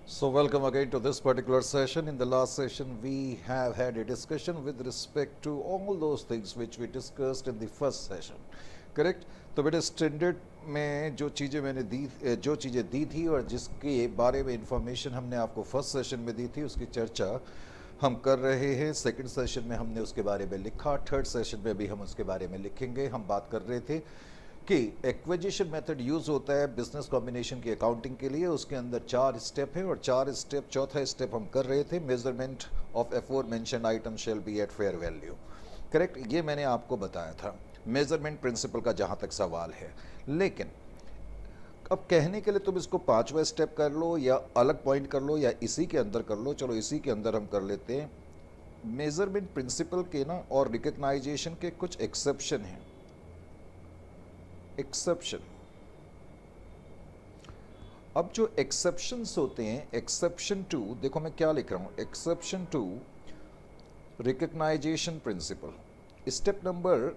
So welcome again to this particular session. In the last session, we have had a discussion with respect to all those things which we discussed in the first session. Correct? तो बेटे standard में जो चीज़ें दी थी और जिसके बारे में इंफॉर्मेशन हमने आपको फर्स्ट सेशन में दी थी उसकी चर्चा हम कर रहे हैं। सेकंड सेशन में हमने उसके बारे में लिखा, थर्ड सेशन में भी हम उसके बारे में लिखेंगे। हम बात कर रहे थे कि एक्विजिशन मेथड यूज़ होता है बिजनेस कॉम्बिनेशन की अकाउंटिंग के लिए। उसके अंदर 4 स्टेप है और 4 स्टेप, चौथा स्टेप हम कर रहे थे, measurement of aforementioned item shall be at fair value. Correct, ये मैंने आपको बताया था मेजरमेंट प्रिंसिपल का जहाँ तक सवाल है। लेकिन अब कहने के लिए तुम इसको 5वां स्टेप कर लो या अलग पॉइंट कर लो या इसी के अंदर कर लो। चलो इसी के अंदर हम कर लेते हैं। मेजरमेंट प्रिंसिपल के ना और रिकग्नाइजेशन के कुछ एक्सेप्शन हैं। एक्सेप्शन, अब जो एक्सेप्शंस होते हैं, एक्सेप्शन टू, देखो मैं क्या लिख रहा हूं, exception to recognition principle. Step number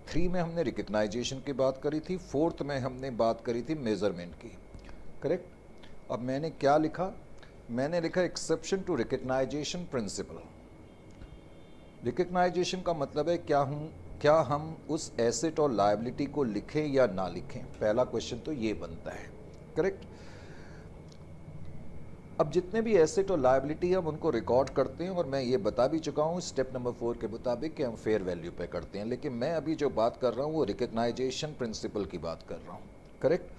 3 में हमने रिकग्नाइजेशन की बात करी थी, 4th में हमने बात करी थी मेजरमेंट की। करेक्ट, अब मैंने क्या लिखा, मैंने लिखा exception to recognition principle. Recognition का मतलब है क्या हम उस एसेट और लायबिलिटी को लिखें या ना लिखें। पहला क्वेश्चन तो ये बनता है। करेक्ट, अब जितने भी एसेट और लायबिलिटी हम उनको रिकॉर्ड करते हैं और मैं ये बता भी चुका हूँ स्टेप नंबर 4 के मुताबिक कि हम फेयर वैल्यू पे करते हैं। लेकिन मैं अभी जो बात कर रहा हूँ वो रिकग्नाइजेशन प्रिंसिपल की बात कर रहा हूँ। करेक्ट,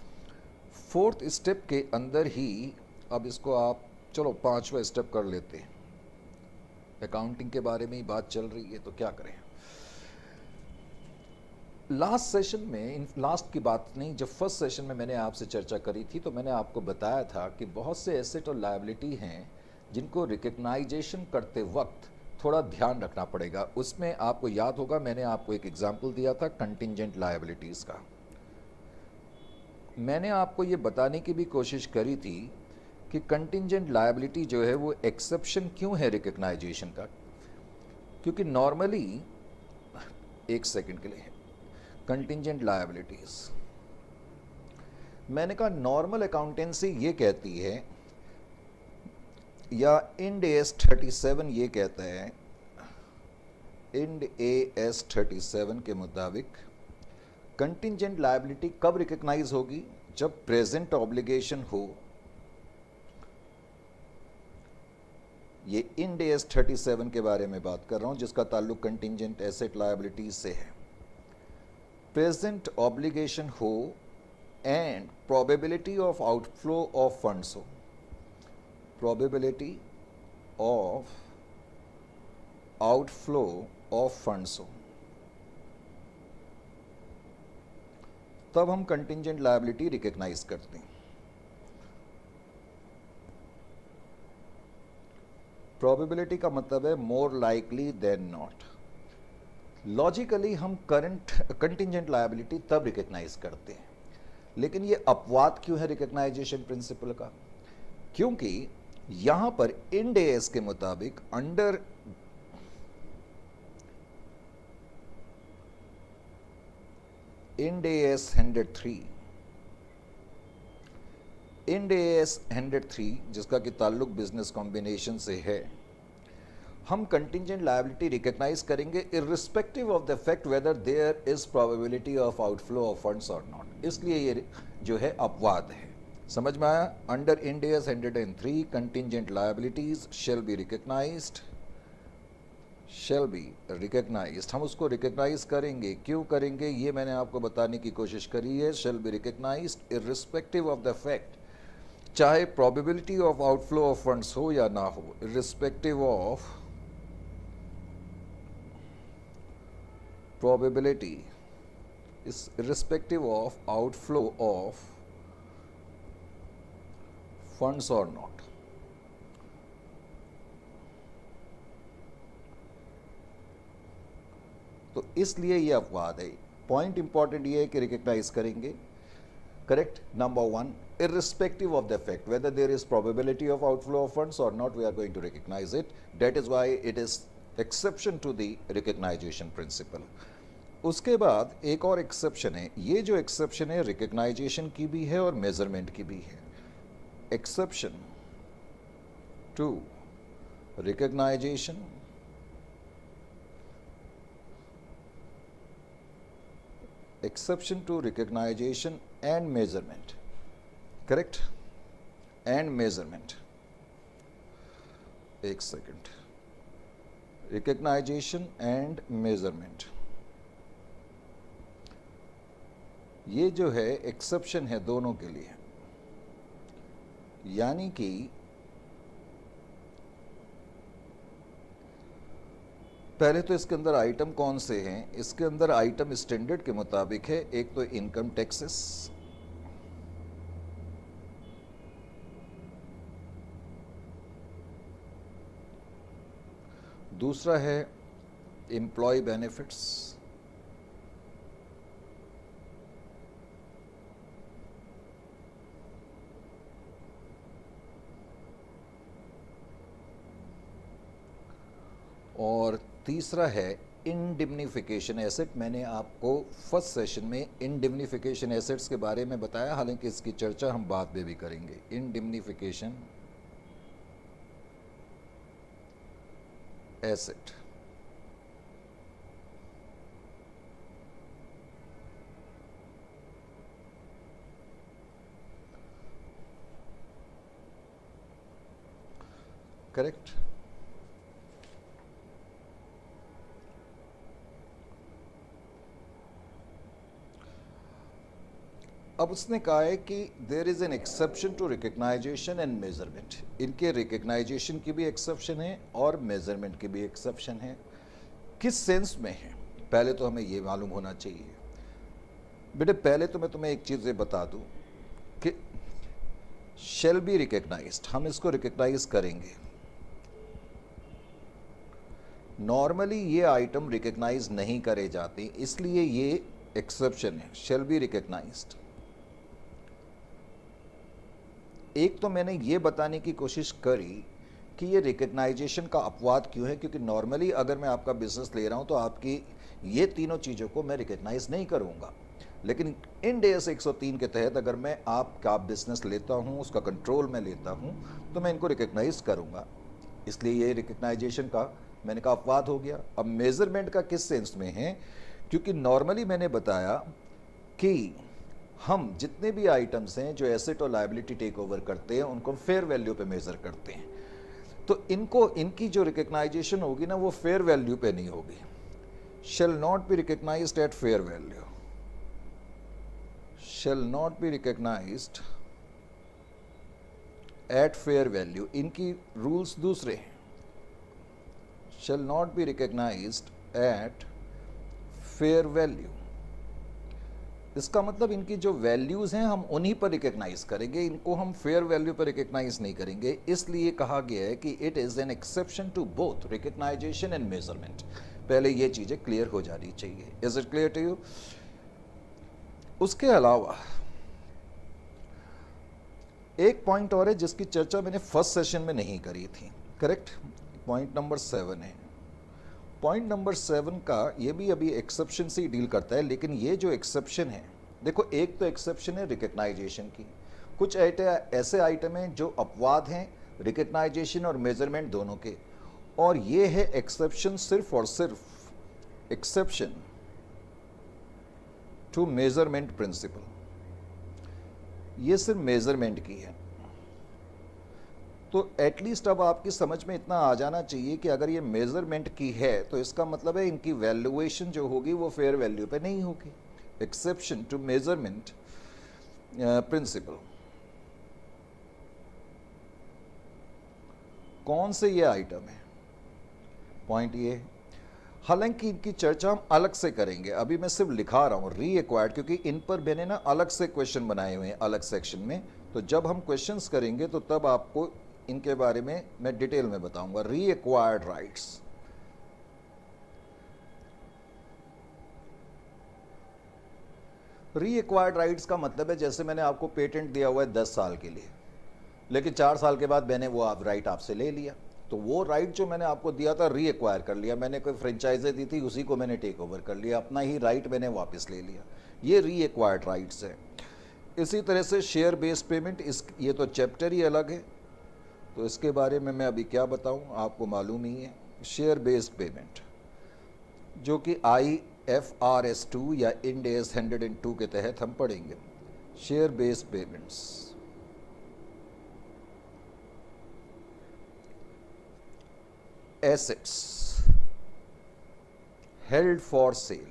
4th स्टेप के अंदर ही अब इसको आप चलो 5वां स्टेप कर लेते हैं। अकाउंटिंग के बारे में ही बात चल रही है तो क्या करें। लास्ट सेशन में, लास्ट की बात नहीं, जब फर्स्ट सेशन में मैंने आपसे चर्चा करी थी तो मैंने आपको बताया था कि बहुत से एसेट और लायबिलिटी हैं जिनको रिकग्नाइजेशन करते वक्त थोड़ा ध्यान रखना पड़ेगा। उसमें आपको याद होगा मैंने आपको एक एग्जांपल दिया था कंटिंजेंट लायबिलिटीज़ का। मैंने आपको ये बताने की भी कोशिश करी थी कि कंटिंजेंट लायबिलिटी जो है वो एक्सेप्शन क्यों है रिकग्नाइजेशन का। क्योंकि नॉर्मली, एक सेकंड के लिए, कंटिंजेंट लायबिलिटीज, मैंने कहा नॉर्मल अकाउंटेंसी ये कहती है या इंड एस 37 ये कहता है, इंड एस 37 के मुताबिक कंटिंजेंट लायबिलिटी कब रिकग्नाइज होगी, जब प्रेजेंट ऑब्लिगेशन हो। ये इंड एस 37 के बारे में बात कर रहा हूं जिसका ताल्लुक कंटिंजेंट एसेट लायबिलिटीज से है। प्रेजेंट ऑब्लिगेशन हो and probability of outflow of funds हो, probability of outflow of funds हो, तब हम कंटिंजेंट लायबिलिटी रिकग्नाइज करते हैं। प्रोबेबिलिटी का मतलब है more likely than not. Logically हम करंट कंटिंजेंट लायबिलिटी तब रिकग्नाइज करते हैं। लेकिन ये अपवाद क्यों है रिकग्नाइजेशन प्रिंसिपल का? क्योंकि यहां पर इंड एस के मुताबिक under Ind AS 103, Ind AS 103 जिसका कि ताल्लुक बिजनेस कॉम्बिनेशन से है, हम कंटिंजेंट लायबिलिटी रिकग्नाइज करेंगे irrespective of the fact whether there is probability of outflow of funds और नॉट। इसलिए ये जो है अपवाद है। समझ में आया? Under Ind AS 103 contingent liabilities shall be recognised, shall be recognised. हम उसको रिकग्नाइज करेंगे। क्यों करेंगे ये मैंने आपको बताने की कोशिश करी है। Shall be recognised irrespective of the fact, चाहे probability of outflow of funds हो या ना हो, irrespective of probability is irrespective of outflow of funds or not। तो इसलिए ये अपवाद है। पॉइंट इंपॉर्टेंट ये है कि रिकग्नाइज करेंगे। Correct, number 1, irrespective of the fact whether there is probability of outflow of funds or not, we are going to recognize it. That is why it is exception to the recognition principle। उसके बाद एक और exception है। ये जो exception है recognisation की भी है और मेजरमेंट की भी है। Exception to recognition exception to recognition and measurement, correct, and measurement. एक सेकंड, रिकग्नाइजेशन एंड मेजरमेंट, ये जो है एक्सेप्शन है दोनों के लिए, यानी कि पहले तो इसके अंदर आइटम कौन से हैं, इसके अंदर आइटम स्टैंडर्ड के मुताबिक है, एक तो इनकम टैक्सेस, दूसरा है एम्प्लॉय बेनिफिट्स, और तीसरा है इंडिम्निफिकेशन एसेट। मैंने आपको फर्स्ट सेशन में इंडिम्निफिकेशन एसेट्स के बारे में बताया, हालांकि इसकी चर्चा हम बाद में भी करेंगे। Indemnification asset, correct. अब उसने कहा है कि there is an exception to recognition and measurement. इनके रिकग्नाइजेशन की भी एक्सेप्शन है और मेजरमेंट की भी एक्सेप्शन है। किस सेंस में है, पहले तो हमें ये मालूम होना चाहिए। बेटे पहले तो मैं तुम्हें एक चीज़ ये बता दूं कि शैल बी रिकग्नाइज्ड, हम इसको रिकग्नाइज करेंगे। नॉर्मली ये आइटम रिकग्नाइज नहीं करे जाते, इसलिए ये एक्सेप्शन है, शैल बी रिकग्नाइज्ड। एक तो मैंने ये बताने की कोशिश करी कि ये रिकग्नाइजेशन का अपवाद क्यों है, क्योंकि नॉर्मली अगर मैं आपका बिजनेस ले रहा हूं तो आपकी ये तीनों चीज़ों को मैं रिकग्नाइज नहीं करूंगा, लेकिन इंड AS 103 के तहत अगर मैं आपका बिजनेस लेता हूं, उसका कंट्रोल में लेता हूं, तो मैं इनको रिकग्नाइज करूंगा। इसलिए ये रिकग्नाइजेशन का मैंने कहा अपवाद हो गया। अब मेजरमेंट का किस सेंस में है, क्योंकि नॉर्मली मैंने बताया कि हम जितने भी आइटम्स हैं जो एसेट और लायबिलिटी टेक ओवर करते हैं उनको फेयर वैल्यू पे मेजर करते हैं, तो इनकी जो रिकग्नाइजेशन होगी ना वो फेयर वैल्यू पे नहीं होगी। Shall not be recognised at fair value, shall not be recognised at fair value. इनकी रूल्स दूसरे हैं। Shall not be recognised at fair value, इसका मतलब इनकी जो वैल्यूज हैं हम उन्हीं पर रिकग्नाइज करेंगे, इनको हम फेयर वैल्यू पर रिकग्नाइज नहीं करेंगे। इसलिए कहा गया है कि it is an exception to both recognition and measurement. पहले ये चीजें क्लियर हो जानी चाहिए। Is it clear to you? उसके अलावा एक पॉइंट और है जिसकी चर्चा मैंने फर्स्ट सेशन में नहीं करी थी, करेक्ट? पॉइंट नंबर 7 है। पॉइंट नंबर 7 का ये भी अभी एक्सेप्शन से ही डील करता है, लेकिन ये जो एक्सेप्शन है, देखो एक तो एक्सेप्शन है रिकग्नाइजेशन की, कुछ ऐसे आइटम हैं जो अपवाद हैं रिकग्नाइजेशन और मेजरमेंट दोनों के, और ये है एक्सेप्शन सिर्फ और सिर्फ एक्सेप्शन टू मेजरमेंट प्रिंसिपल। ये सिर्फ मेजरमेंट की है। तो एटलीस्ट अब आपकी समझ में इतना आ जाना चाहिए कि अगर ये मेजरमेंट की है तो इसका मतलब है इनकी वैल्यूएशन जो होगी वो फेयर वैल्यू पे नहीं होगी। Exception to measurement principle. कौन से ये आइटम है? पॉइंट ये, हालांकि इनकी चर्चा हम अलग से करेंगे, अभी मैं सिर्फ लिखा रहा हूं री एक्वायर्ड, क्योंकि इन पर मैंने ना अलग से क्वेश्चन बनाए हुए हैं अलग सेक्शन में। तो जब हम क्वेश्चंस करेंगे तो तब आपको इनके बारे में मैं डिटेल में बताऊंगा। री एक्वायर्ड राइट्स, री एक्वायर्ड राइट्स का मतलब है जैसे मैंने आपको पेटेंट दिया हुआ है 10 साल के लिए, लेकिन 4 साल के बाद मैंने वो राइट आपसे ले लिया, तो वो राइट जो मैंने आपको दिया था री एक्वायर कर लिया मैंने। कोई फ्रेंचाइजी दी थी उसी को मैंने टेक ओवर कर लिया, अपना ही राइट मैंने वापस ले लिया। ये री एक्वायर्ड राइट्स है। इसी तरह से शेयर बेस्ड पेमेंट, इस ये तो चैप्टर ही अलग है। तो इसके बारे में मैं अभी क्या बताऊं, आपको मालूम ही है। शेयर बेस्ड पेमेंट जो कि IFRS 2 या इंड AS 102 के तहत हम पढ़ेंगे। Share based payments, assets held for sale.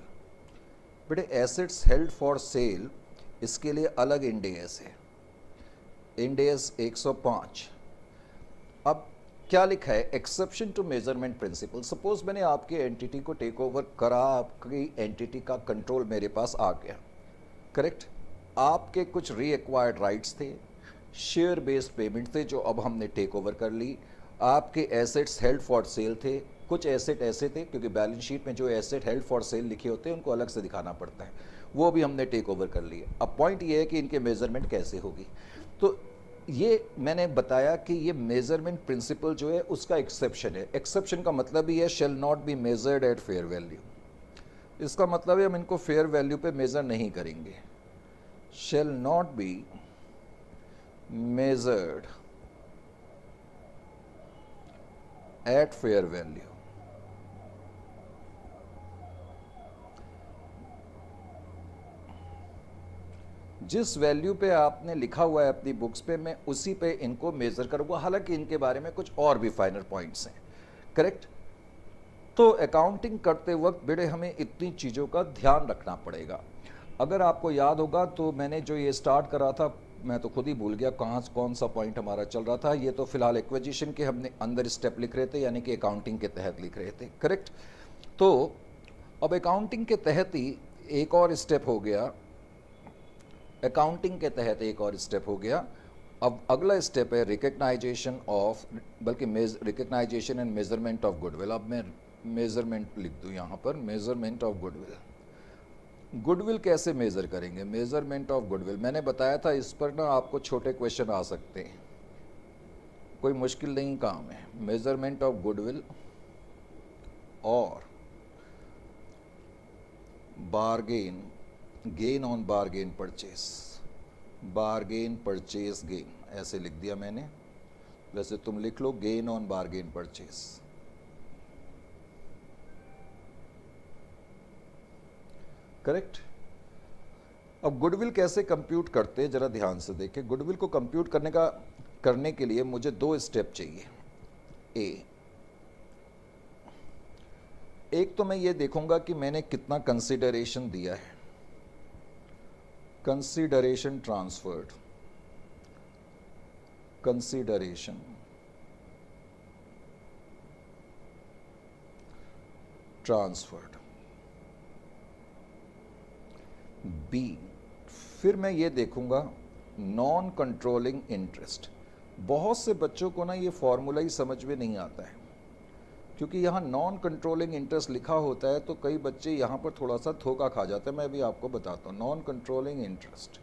बेटे एसेट्स हेल्ड फॉर सेल, इसके लिए अलग इंड AS है, इंड AS 105। अब क्या लिखा है, exception to measurement principle. Suppose मैंने आपकी एंटिटी को टेक ओवर करा, आपकी एंटिटी का कंट्रोल मेरे पास आ गया, करेक्ट। आपके कुछ रीएक्वायर्ड राइट्स थे, शेयर बेस्ड पेमेंट थे जो अब हमने टेक ओवर कर ली। आपके एसेट्स हेल्ड फॉर सेल थे, कुछ एसेट ऐसे थे क्योंकि बैलेंस शीट में जो एसेट हेल्ड फॉर सेल लिखे होते हैं उनको अलग से दिखाना पड़ता है, वो भी हमने टेक ओवर कर लिए। अब पॉइंट ये है कि इनके मेजरमेंट कैसे होगी। तो ये मैंने बताया कि ये मेजरमेंट प्रिंसिपल जो है उसका एक्सेप्शन है। एक्सेप्शन का मतलब ही है shall not be measured at fair value. इसका मतलब है हम इनको फेयर वैल्यू पे मेजर नहीं करेंगे। Shall not be measured at fair value. जिस वैल्यू पे आपने लिखा हुआ है अपनी बुक्स पे, मैं उसी पे इनको मेजर करूंगा। हालांकि इनके बारे में कुछ और भी फाइनल पॉइंट्स हैं, करेक्ट। तो अकाउंटिंग करते वक्त बेटे हमें इतनी चीज़ों का ध्यान रखना पड़ेगा। अगर आपको याद होगा तो मैंने जो ये स्टार्ट करा था, मैं तो खुद ही भूल गया कौन सा पॉइंट हमारा चल रहा था। ये तो फिलहाल एक्विजिशन के हमने अंदर स्टेप लिख रहे थे, यानी कि अकाउंटिंग के तहत लिख रहे थे, करेक्ट। तो अब अकाउंटिंग के तहत ही एक और स्टेप हो गया, अकाउंटिंग के तहत एक और स्टेप हो गया। अब अगला स्टेप है रिकग्नाइजेशन ऑफ, बल्कि recognisation and measurement of goodwill. अब मैं मेजरमेंट लिख दूँ यहाँ पर, मेजरमेंट ऑफ गुडविल। गुडविल कैसे मेजर करेंगे, मेजरमेंट ऑफ गुडविल। मैंने बताया था इस पर ना आपको छोटे क्वेश्चन आ सकते हैं, कोई मुश्किल नहीं काम है। मेजरमेंट ऑफ गुडविल और bargain, gain on bargain purchase, bargain purchase gain, ऐसे लिख दिया मैंने। वैसे तुम लिख लो gain on bargain purchase, correct. अब गुडविल कैसे कंप्यूट करते हैं जरा ध्यान से देखें। गुडविल को कंप्यूट करने के लिए मुझे दो स्टेप चाहिए। एक तो मैं ये देखूंगा कि मैंने कितना कंसीडरेशन दिया है, consideration transferred, consideration transferred. B, फिर मैं ये देखूंगा नॉन कंट्रोलिंग इंटरेस्ट। बहुत से बच्चों को ना ये फॉर्मूला ही समझ में नहीं आता है, क्योंकि यहाँ नॉन कंट्रोलिंग इंटरेस्ट लिखा होता है तो कई बच्चे यहाँ पर थोड़ा सा धोखा खा जाते हैं। मैं भी आपको बताता हूँ नॉन कंट्रोलिंग इंटरेस्ट।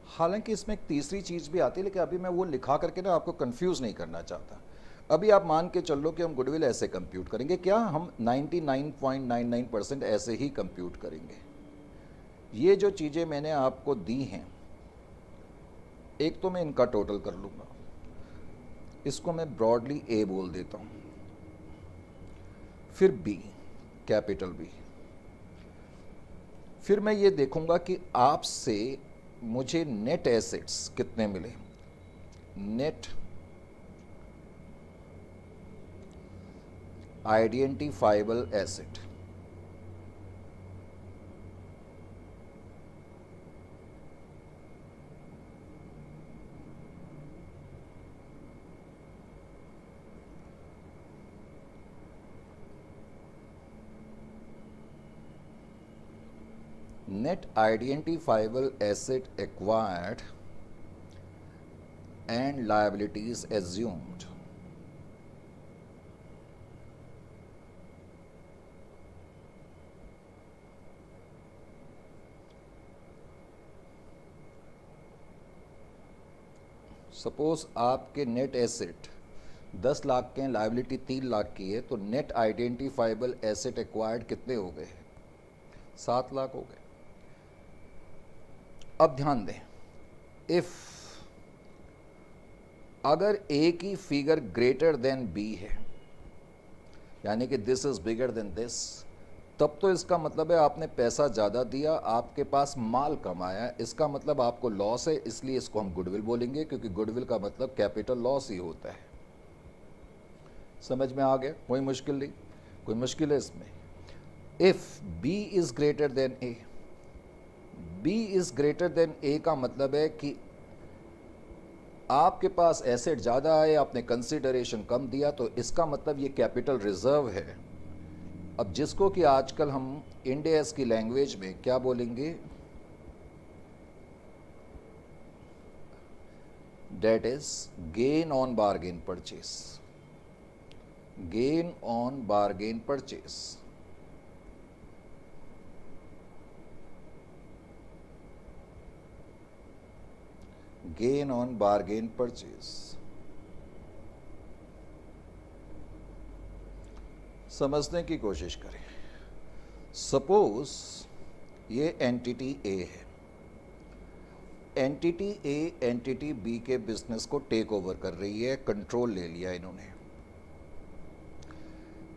हालांकि इसमें एक तीसरी चीज़ भी आती है, लेकिन अभी मैं वो लिखा करके ना आपको कंफ्यूज नहीं करना चाहता। अभी आप मान के चल लो कि हम गुडविल ऐसे कंप्यूट करेंगे। क्या हम 99.99% ऐसे ही कंप्यूट करेंगे। ये जो चीज़ें मैंने आपको दी हैं, एक तो मैं इनका टोटल कर लूँगा, इसको मैं ब्रॉडली ए बोल देता हूँ, फिर बी, कैपिटल बी। फिर मैं ये देखूंगा कि आपसे मुझे नेट एसेट्स कितने मिले, net identifiable asset. Net identifiable asset acquired and liabilities assumed. Suppose आपके नेट एसेट 10 लाख के हैं, लायबिलिटी 3 लाख की है, तो नेट आइडेंटिफाइबल एसेट एक्वायर्ड कितने हो गए, 7 लाख हो गए। अब ध्यान दें, इफ अगर ए की फिगर ग्रेटर देन बी है, यानी कि this is bigger than this, तब तो इसका मतलब है आपने पैसा ज़्यादा दिया, आपके पास माल कम आया, इसका मतलब आपको लॉस है, इसलिए इसको हम गुडविल बोलेंगे, क्योंकि गुडविल का मतलब कैपिटल लॉस ही होता है। समझ में आ गया? कोई मुश्किल नहीं, कोई मुश्किल है इसमें? If B is greater than A, B is greater than A का मतलब है कि आपके पास एसेट ज़्यादा है, आपने कंसिडरेशन कम दिया, तो इसका मतलब ये कैपिटल रिजर्व है। अब जिसको कि आजकल हम इंडियस की लैंग्वेज में क्या बोलेंगे, that is gain on bargain purchase, gain on bargain purchase. Gain on bargain purchase. समझने की कोशिश करें। सपोज ये एंटिटी ए है, एंटिटी ए एंटिटी बी के बिजनेस को टेक ओवर कर रही है, कंट्रोल ले लिया इन्होंने।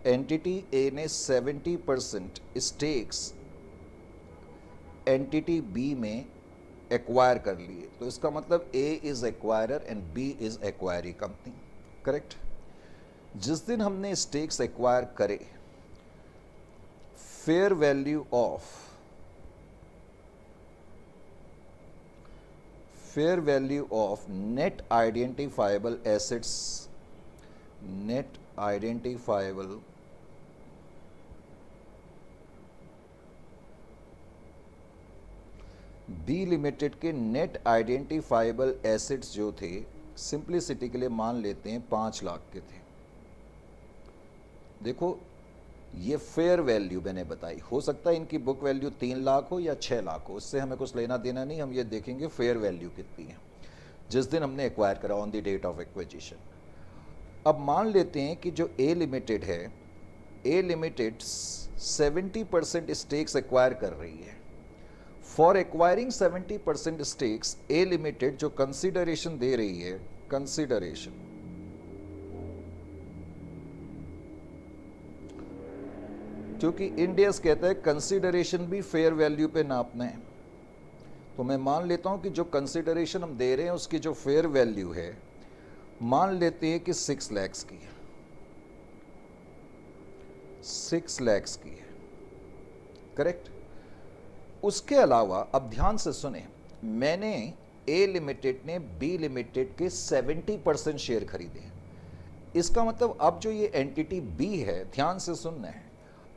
एंटिटी ए ने 70% स्टेक्स एंटिटी बी में एक्वायर कर लिए, तो इसका मतलब A is acquirer and B is acquiree company, correct? जिस दिन हमने स्टेक्स एक्वायर करे, fair value of net identifiable assets, net identifiable B limited के नेट आइडेंटिफाइबल एसेट्स जो थे, सिंप्लिसिटी के लिए मान लेते हैं 5 लाख के थे। देखो ये फेयर वैल्यू मैंने बताई, हो सकता है इनकी बुक वैल्यू 3 लाख हो या 6 लाख हो, इससे हमें कुछ लेना देना नहीं, हम ये देखेंगे फेयर वैल्यू कितनी है जिस दिन हमने एक्वायर करा, on the date of acquisition. अब मान लेते हैं कि जो ए लिमिटेड है, ए लिमिटेड 70% स्टेक्स एक्वायर कर रही है। For acquiring 70% stakes, A limited जो कंसिडरेशन दे रही है, कंसिडरेशन, क्योंकि इंडियस कहता है कंसिडरेशन भी फेयर वैल्यू पे नापना है, तो मैं मान लेता हूं कि जो कंसिडरेशन हम दे रहे हैं उसकी जो फेयर वैल्यू है, मान लेते हैं कि 6 लाख की है, 6 लाख की है, करेक्ट? उसके अलावा अब ध्यान से सुने, मैंने ए लिमिटेड ने बी लिमिटेड के 70% शेयर खरीदे हैं। इसका मतलब अब जो ये एंटिटी बी है, ध्यान से सुनना है,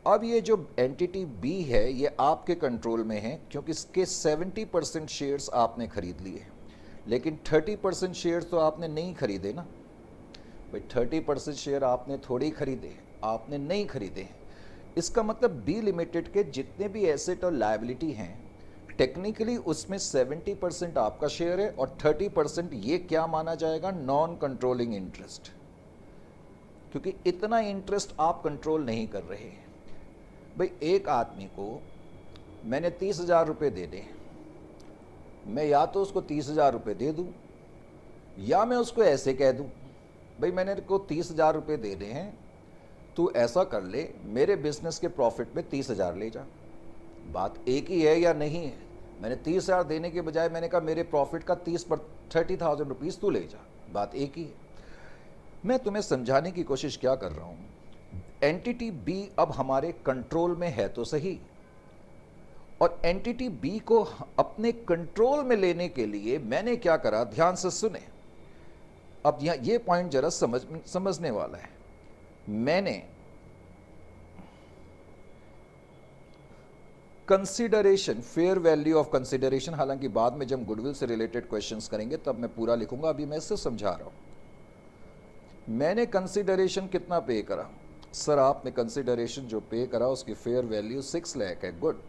अब ये जो एंटिटी बी है ये आपके कंट्रोल में है, क्योंकि इसके 70% शेयर्स आपने खरीद लिए, लेकिन 30% शेयर्स तो आपने नहीं खरीदे ना भाई। 30% शेयर आपने थोड़ी खरीदे, आपने नहीं खरीदे हैं। इसका मतलब बी लिमिटेड के जितने भी एसेट और लायबिलिटी हैं, टेक्निकली उसमें 70% आपका शेयर है और 30% ये क्या माना जाएगा, नॉन कंट्रोलिंग इंटरेस्ट, क्योंकि इतना इंटरेस्ट आप कंट्रोल नहीं कर रहे हैं। भाई एक आदमी को मैंने 30,000 रुपये दे दे, मैं या तो उसको 30,000 रुपये दे दूं, या मैं उसको ऐसे कह दूं, भाई मैंने को 30,000 रुपये दे दे हैं, तू ऐसा कर ले, मेरे बिजनेस के प्रॉफिट में 30,000 ले जा। बात एक ही है या नहीं है? मैंने 30,000 देने के बजाय मैंने कहा मेरे प्रॉफिट का 30,000 रुपीज़ तू ले जा, बात एक ही है। मैं तुम्हें समझाने की कोशिश क्या कर रहा हूँ, एंटिटी बी अब हमारे कंट्रोल में है तो सही, और एंटिटी बी को अपने कंट्रोल में लेने के लिए मैंने क्या करा, ध्यान से सुने। अब यहाँ ये पॉइंट जरा समझने वाला है। मैंने consideration, fair value of consideration, हालांकि बाद में जब गुडविल से रिलेटेड क्वेश्चंस करेंगे तब मैं पूरा लिखूंगा, अभी मैं सिर्फ समझा रहा हूं। मैंने कंसिडरेशन कितना पे करा, सर आपने कंसिडरेशन जो पे करा उसकी फेयर वैल्यू 6 लाख है, गुड।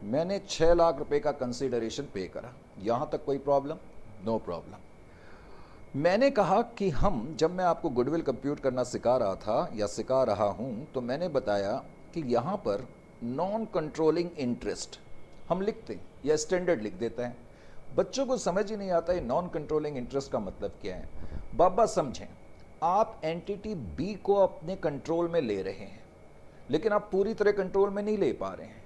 मैंने 6 लाख रुपए का कंसिडरेशन पे करा, यहां तक कोई प्रॉब्लम? No problem. मैंने कहा कि हम, जब मैं आपको गुडविल कंप्यूट करना सिखा रहा था या सिखा रहा हूं, तो मैंने बताया कि यहां पर नॉन कंट्रोलिंग इंटरेस्ट हम लिखते हैं या स्टैंडर्ड लिख देता है, बच्चों को समझ ही नहीं आता है नॉन कंट्रोलिंग इंटरेस्ट का मतलब क्या है। बाबा समझें, आप एंटिटी बी को अपने कंट्रोल में ले रहे हैं, लेकिन आप पूरी तरह कंट्रोल में नहीं ले पा रहे हैं।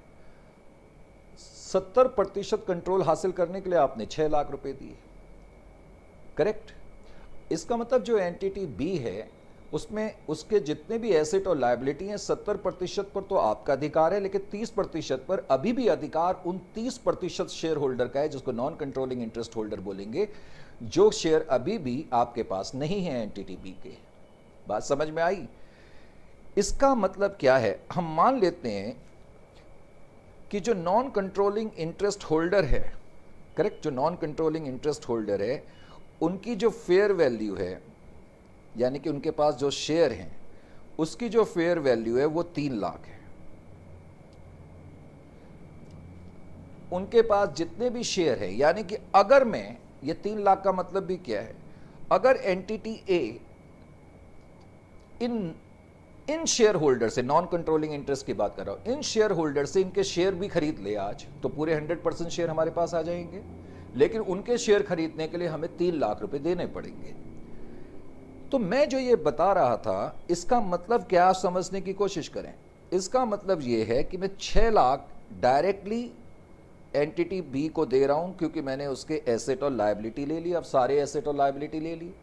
70% कंट्रोल हासिल करने के लिए आपने 6 लाख रुपए दिए, करेक्ट। इसका मतलब जो एंटिटी बी है उसमें उसके जितने भी एसेट और लायबिलिटी हैं 70% पर तो आपका अधिकार है, लेकिन 30% पर अभी भी अधिकार उन 30% शेयर होल्डर का है, जिसको नॉन कंट्रोलिंग इंटरेस्ट होल्डर बोलेंगे, जो शेयर अभी भी आपके पास नहीं है एंटिटी बी के। बात समझ में आई? इसका मतलब क्या है, हम मान लेते हैं कि जो नॉन कंट्रोलिंग इंटरेस्ट होल्डर है, करेक्ट, जो नॉन कंट्रोलिंग इंटरेस्ट होल्डर है, उनकी जो फेयर वैल्यू है, यानी कि उनके पास जो शेयर हैं उसकी जो फेयर वैल्यू है वो 3 लाख है। उनके पास जितने भी शेयर है, यानी कि अगर मैं, ये 3 लाख का मतलब भी क्या है, अगर एंटिटी ए इन शेयर होल्डर से, नॉन कंट्रोलिंग इंटरेस्ट की बात कर रहा हूं, इन शेयर होल्डर से इनके शेयर भी खरीद ले आज, तो पूरे 100% शेयर हमारे पास आ जाएंगे, लेकिन उनके शेयर खरीदने के लिए हमें 3 लाख रुपए देने पड़ेंगे। तो मैं जो ये बता रहा था, इसका मतलब क्या समझने की कोशिश करें। इसका मतलब ये है कि मैं 6 लाख डायरेक्टली एंटिटी बी को दे रहा हूं, क्योंकि मैंने उसके एसेट और लायबिलिटी ले ली। अब सारे एसेट और लायबिलिटी ले ली,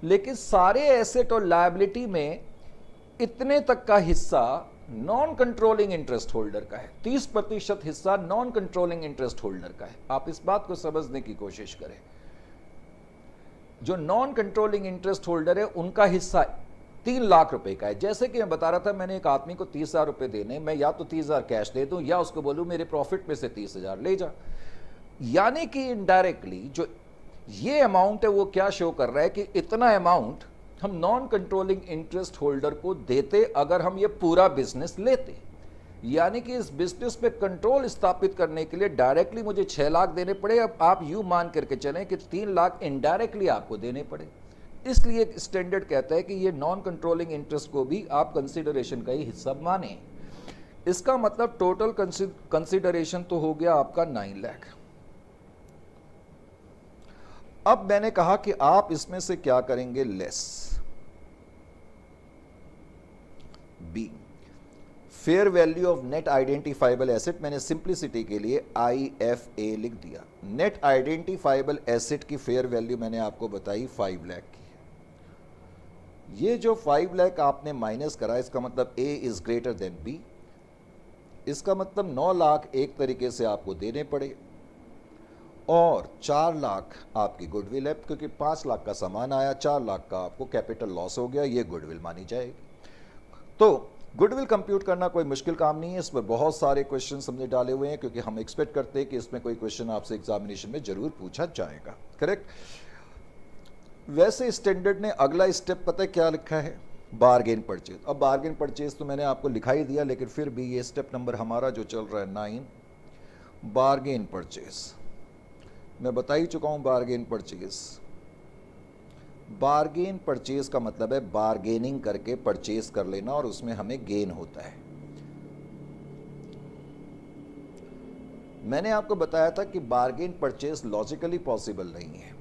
लेकिन सारे एसेट और लायबिलिटी में इतने तक का हिस्सा नॉन कंट्रोलिंग इंटरेस्ट होल्डर का है, 30% हिस्सा नॉन कंट्रोलिंग इंटरेस्ट होल्डर का है। आप इस बात को समझने की कोशिश करें। जो नॉन कंट्रोलिंग इंटरेस्ट होल्डर है उनका हिस्सा 3 लाख रुपए का है। जैसे कि मैं बता रहा था, मैंने एक आदमी को 30,000 रुपए देने, मैं या तो 30,000 कैश दे दूं या उसको बोलूं मेरे प्रॉफिट में से 30,000 ले जा। यानी कि इनडायरेक्टली जो ये अमाउंट है वो क्या शो कर रहा है कि इतना अमाउंट हम नॉन कंट्रोलिंग इंटरेस्ट होल्डर को देते अगर हम ये पूरा बिजनेस लेते। यानी कि इस बिजनेस पे कंट्रोल स्थापित करने के लिए डायरेक्टली मुझे 6 लाख देने पड़े। अब आप यूं मान करके चलें कि 3 लाख इनडायरेक्टली आपको देने पड़े। इसलिए स्टैंडर्ड कहता है कि ये नॉन कंट्रोलिंग इंटरेस्ट को भी आप कंसिडरेशन का ही हिस्सा माने। इसका मतलब टोटल कंसिडरेशन तो हो गया आपका 9 लाख। अब मैंने कहा कि आप इसमें से क्या करेंगे, less. B, fair value of net identifiable asset, मैंने सिंप्लिसिटी के लिए IFA लिख दिया। नेट आइडेंटिफाइबल एसेट की फेयर वैल्यू मैंने आपको बताई 5 लाख की है। ये जो 5 लाख आपने माइनस करा, इसका मतलब A is greater then B। इसका मतलब 9 लाख एक तरीके से आपको देने पड़े और 4 लाख आपकी गुडविल है, क्योंकि 5 लाख का सामान आया, 4 लाख का आपको कैपिटल लॉस हो गया, ये गुडविल मानी जाएगी। तो गुडविल कंप्यूट करना कोई मुश्किल काम नहीं है। इसमें बहुत सारे क्वेश्चन हमने डाले हुए हैं, क्योंकि हम एक्सपेक्ट करते हैं कि इसमें कोई क्वेश्चन आपसे एग्जामिनेशन में जरूर पूछा जाएगा, करेक्ट। वैसे स्टैंडर्ड ने अगला स्टेप पता है क्या लिखा है, बारगेन परचेज। अब बारगेन परचेज तो मैंने आपको लिखा ही दिया, लेकिन फिर भी ये स्टेप नंबर हमारा जो चल रहा है 9, बारगेन परचेज। मैं बता ही चुका हूं बारगेन परचेज। बारगेन परचेज का मतलब है बारगेनिंग करके परचेज कर लेना और उसमें हमें गेन होता है। मैंने आपको बताया था कि बारगेन परचेज लॉजिकली पॉसिबल नहीं है।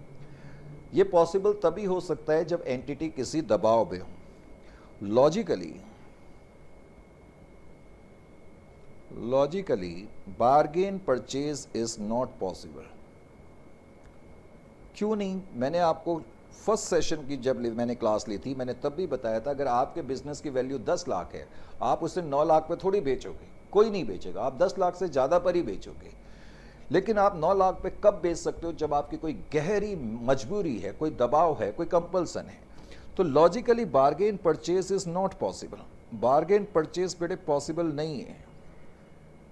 यह पॉसिबल तभी हो सकता है जब एंटिटी किसी दबाव में हो। Logically bargain purchase is not possible. क्यों नहीं? मैंने आपको फर्स्ट सेशन की जब मैंने क्लास ली थी, मैंने तब भी बताया था, अगर आपके बिजनेस की वैल्यू 10 लाख है, आप उसे 9 लाख पे थोड़ी बेचोगे, कोई नहीं बेचेगा। आप 10 लाख से ज़्यादा पर ही बेचोगे। लेकिन आप 9 लाख पे कब बेच सकते हो? जब आपकी कोई गहरी मजबूरी है, कोई दबाव है, कोई कंपल्सन है। तो logically bargain purchase is not possible. Bargain purchase बेटे पॉसिबल नहीं है।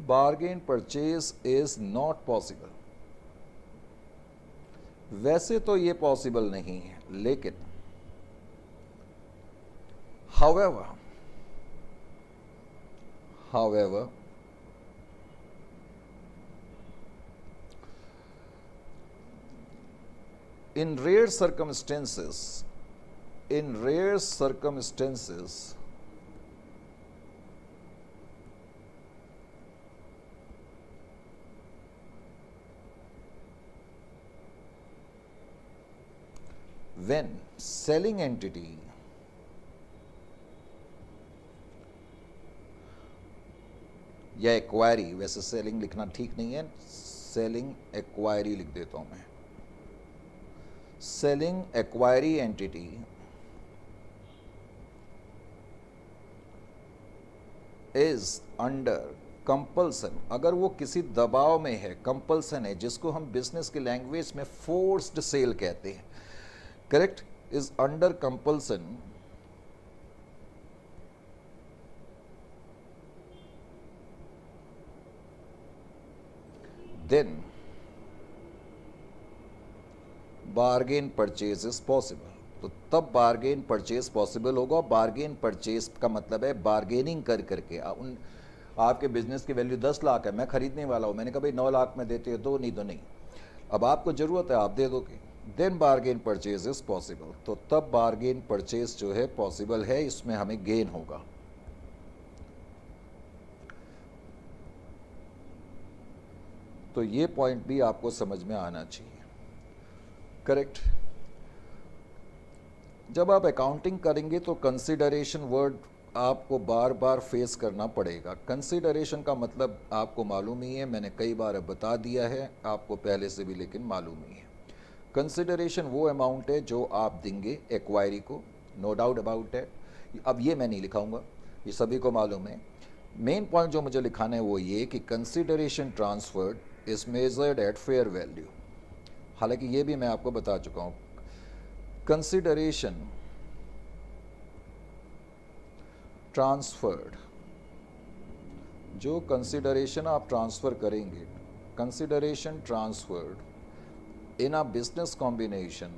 Bargain purchase is not possible. वैसे तो ये पॉसिबल नहीं है, लेकिन however in rare circumstances when selling entity या एक्वायरी, वैसे सेलिंग लिखना ठीक नहीं है, सेलिंग एक्वायरी लिख देता हूं मैं, selling acquiree entity is under compulsion, अगर वो किसी दबाव में है, कंपल्सन है, जिसको हम बिजनेस की लैंग्वेज में फोर्स्ड सेल कहते हैं, correct, is under compulsion then bargain purchase is possible। तो तब बार्गेन परचेज पॉसिबल होगा। बार्गेन परचेज का मतलब है बार्गेनिंग कर करके, उन आपके बिजनेस की वैल्यू 10 लाख है, मैं खरीदने वाला हूँ, मैंने कहा भाई 9 लाख में देते हो, दो, नहीं तो नहीं, अब आपको ज़रूरत है आप दे दोगे, then bargain purchase is possible. तो तब बार्गेन परचेज जो है पॉसिबल है, इसमें हमें गेन होगा। तो ये पॉइंट भी आपको समझ में आना चाहिए, करेक्ट। जब आप अकाउंटिंग करेंगे तो कंसिडरेशन वर्ड आपको बार बार फेस करना पड़ेगा। कंसिडरेशन का मतलब आपको मालूम ही है, मैंने कई बार अब बता दिया है आपको पहले से भी, लेकिन मालूम ही है। कंसिडरेशन वो अमाउंट है जो आप देंगे एक्वायरी को, नो डाउट अबाउट इट। अब ये मैं नहीं लिखाऊंगा, ये सभी को मालूम है। मेन पॉइंट जो मुझे लिखाना है वो ये कि consideration transferred is measured at fair value. हालांकि ये भी मैं आपको बता चुका हूं, कंसिडरेशन ट्रांसफर्ड, जो कंसिडरेशन आप ट्रांसफर करेंगे, consideration transferred in a business combination,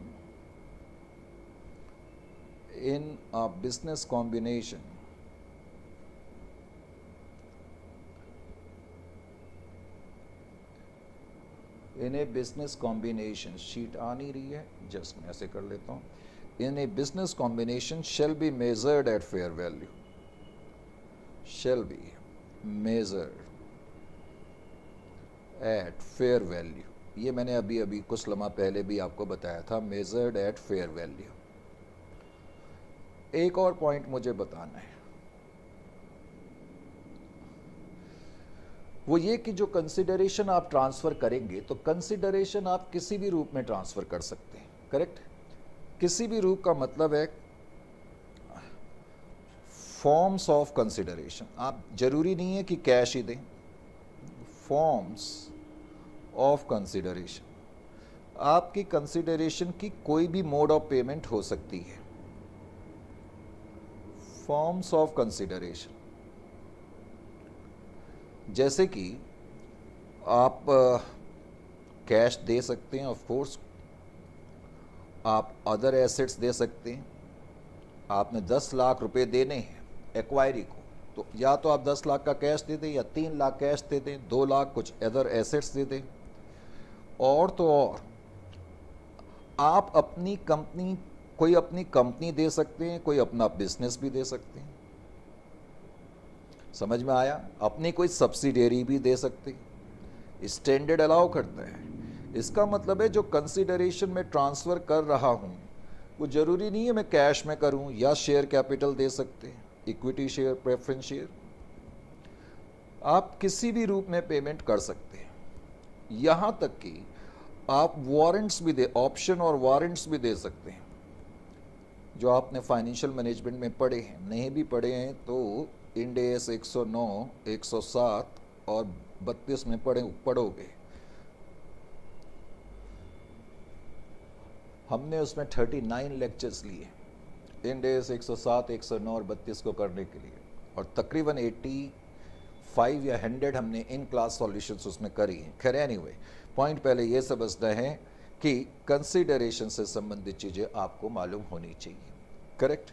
in a business combination in a business combination, sheet आ नहीं रही है, जस्ट मैं ऐसे कर लेता हूँ, in a business combination shall be measured at fair value, shall be measured at fair value. ये मैंने अभी अभी कुछ लम्हा पहले भी आपको बताया था, मेजर्ड एट फेयर वैल्यू। एक और पॉइंट मुझे बताना है, वो ये कि जो कंसिडरेशन आप ट्रांसफ़र करेंगे, तो कंसिडरेशन आप किसी भी रूप में ट्रांसफ़र कर सकते हैं, करेक्ट। किसी भी रूप का मतलब है फॉर्म्स ऑफ कंसिडरेशन, आप जरूरी नहीं है कि कैश ही दें, फॉर्म्स ऑफ कंसिडरेशन, आपकी कंसिडरेशन की कोई भी मोड ऑफ पेमेंट हो सकती है। फॉर्म्स ऑफ कंसिडरेशन जैसे कि आप कैश दे सकते हैं, ऑफ कोर्स, आप अदर एसेट्स दे सकते हैं। आपने 10 लाख रुपए देने हैं एक्वायरी को, तो या तो आप 10 लाख का कैश दे दें, या 3 लाख कैश दे दें, 2 लाख कुछ अदर एसेट्स दे दें, और तो और आप अपनी कंपनी, कोई अपनी कंपनी दे सकते हैं, कोई अपना बिजनेस भी दे सकते हैं, समझ में आया, अपनी कोई सब्सिडियरी भी दे सकते हैं, स्टैंडर्ड अलाउ करता है। इसका मतलब है जो कंसिडरेशन में ट्रांसफ़र कर रहा हूँ वो ज़रूरी नहीं है मैं कैश में करूँ, या शेयर कैपिटल दे सकते हैं, इक्विटी शेयर, प्रेफरेंस शेयर, आप किसी भी रूप में पेमेंट कर सकते हैं। यहाँ तक कि आप वारंट्स भी दे, ऑप्शन और वारंट्स भी दे सकते हैं, जो आपने फाइनेंशियल मैनेजमेंट में पढ़े हैं, नहीं भी पढ़े हैं तो इंड AS 109, 107 और 32 में पढ़ोगे। हमने उसमें 39 लेक्चर्स लिए इंड AS 107, 109 और 32 को करने के लिए, और तकरीबन 85 या 100 हमने इन क्लास सॉल्यूशंस उसमें करी हैं। खैर एनीवे, पॉइंट पहले ये समझना है कि कंसिडरेशन से संबंधित चीज़ें आपको मालूम होनी चाहिए, करेक्ट।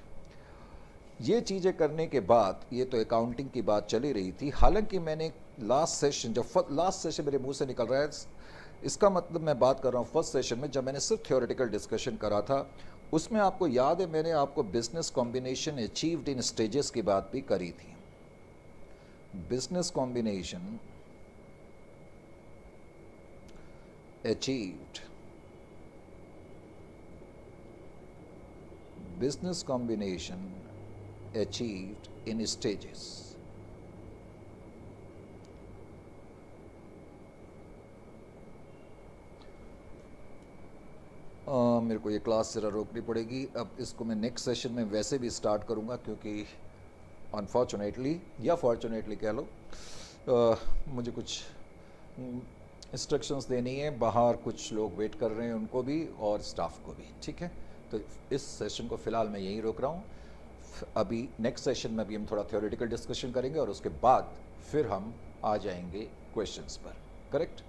ये चीज़ें करने के बाद, ये तो अकाउंटिंग की बात चली रही थी, हालांकि मैंने लास्ट सेशन, जब लास्ट सेशन मेरे मुंह से निकल रहा है, इसका मतलब मैं बात कर रहा हूँ फर्स्ट सेशन में, जब मैंने सिर्फ थ्योरेटिकल डिस्कशन करा था, उसमें आपको याद है मैंने आपको business combination achieved in stages की बात भी करी थी। Business combination achieved business combination achieved in stages. मेरे को ये क्लास ज़रा रोकनी पड़ेगी। अब इसको मैं नेक्स्ट सेशन में वैसे भी स्टार्ट करूँगा, क्योंकि अनफॉर्चुनेटली या फॉर्चुनेटली कह लो, मुझे कुछ इंस्ट्रक्शंस देनी है, बाहर कुछ लोग वेट कर रहे हैं, उनको भी और स्टाफ को भी। ठीक है, तो इस सेशन को फ़िलहाल मैं यहीं रोक रहा हूँ। अभी नेक्स्ट सेशन में भी हम थोड़ा थ्योरेटिकल डिस्कशन करेंगे और उसके बाद फिर हम आ जाएंगे क्वेश्चंस पर। करेक्ट?